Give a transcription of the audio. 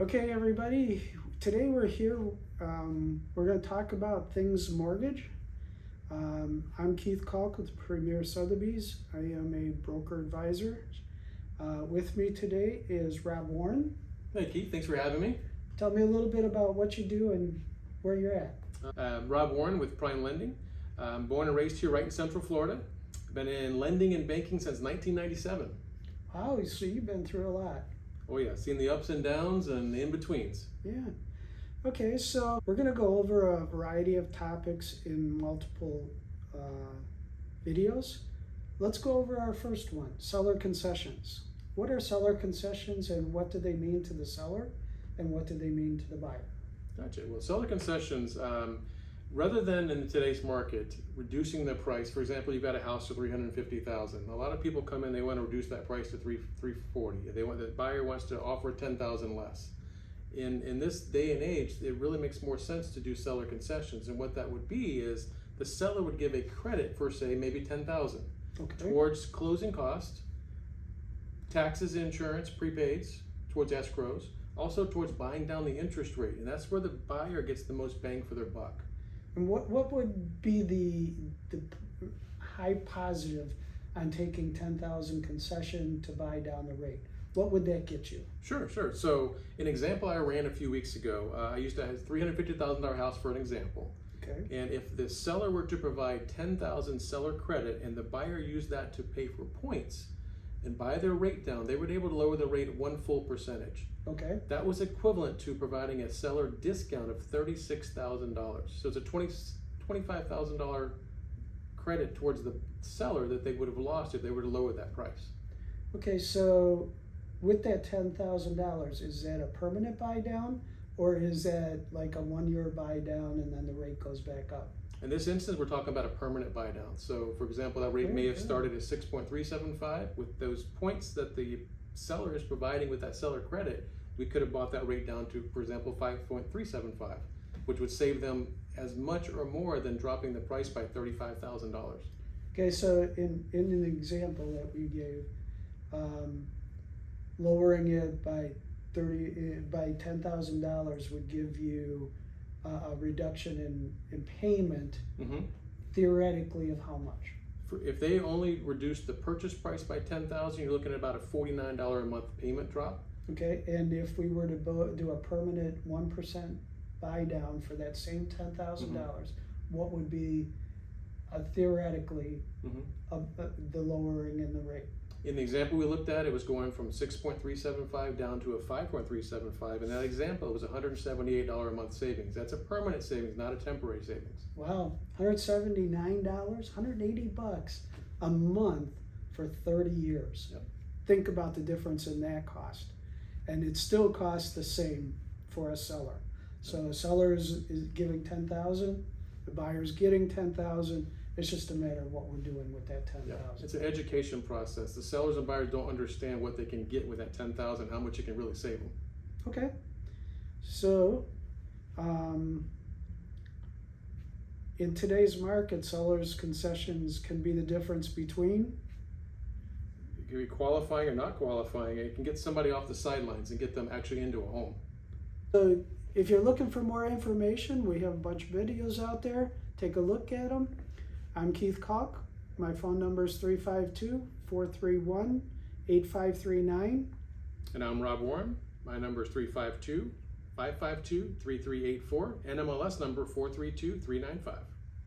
Okay, everybody, today we're here, we're going to talk about things mortgage. I'm Keith Kalk with Premier Sotheby's. I am a broker advisor. With me today is Rob Warren. Hey Keith, thanks for having me. Tell me a little bit about what you do and where you're at. Rob Warren with Prime Lending. I'm born and raised here right in Central Florida. Been in lending and banking since 1997. Wow, so you've been through a lot. Oh yeah, seen the ups and downs and the in-betweens. Yeah. Okay, so we're going to go over a variety of topics in multiple videos. Let's go over our first one, seller concessions. What are seller concessions and what do they mean to the seller and what do they mean to the buyer? Gotcha. Well, seller concessions, rather than in today's market reducing the price, for example, you've got a house for $350,000. A lot of people come in, they want to reduce that price to $340,000. The buyer wants to offer $10,000 less. In this day and age, it really makes more sense to do seller concessions, and what that would be is the seller would give a credit for, say, maybe $10,000 towards closing cost, taxes, insurance, prepaids, towards escrows, also towards buying down the interest rate, and that's where the buyer gets the most bang for their buck. And what would be the high positive on taking 10,000 concession to buy down the rate? What would that get you? Sure. So an example I ran a few weeks ago, I used to have a $350,000 house for an example. Okay. And if the seller were to provide 10,000 seller credit and the buyer used that to pay for points and buy their rate down, they were able to lower the rate 1 full percentage. Okay. That was equivalent to providing a seller discount of $36,000. So it's a $25,000 credit towards the seller that they would have lost if they were to lower that price. Okay, so with that $10,000, is that a permanent buy down or is that like a 1 year buy down and then the rate goes back up? In this instance, we're talking about a permanent buy down. So for example, that rate may have started at 6.375. With those points that the seller is providing with that seller credit, we could have bought that rate down to, for example, 5.375, which would save them as much or more than dropping the price by $35,000. Okay, so in an example that we gave, lowering it by $10,000 would give you a reduction in payment, theoretically, of how much? If they only reduce the purchase price by $10,000, you're looking at about a $49 a month payment drop. Okay, and if we were to do a permanent 1% buy down for that same $10,000, what would be theoretically the lowering in the rate? In the example we looked at, it was going from 6.375 down to a 5.375. In that example, it was $178 a month savings. That's a permanent savings, not a temporary savings. Wow, $179, $180 a month for 30 years. Yep. Think about the difference in that cost. And it still costs the same for a seller. So a seller is giving 10,000, the buyer's getting 10,000. It's just a matter of what we're doing with that 10,000. Yeah, it's an education process. The sellers and buyers don't understand what they can get with that 10,000, how much it can really save them. Okay. So, in today's market, sellers' concessions can be the difference between? It can be qualifying or not qualifying. It can get somebody off the sidelines and get them actually into a home. So, if you're looking for more information, we have a bunch of videos out there. Take a look at them. I'm Keith Kalk. My phone number is 352-431-8539. And I'm Rob Warren. My number is 352-552-3384. NMLS number 432395.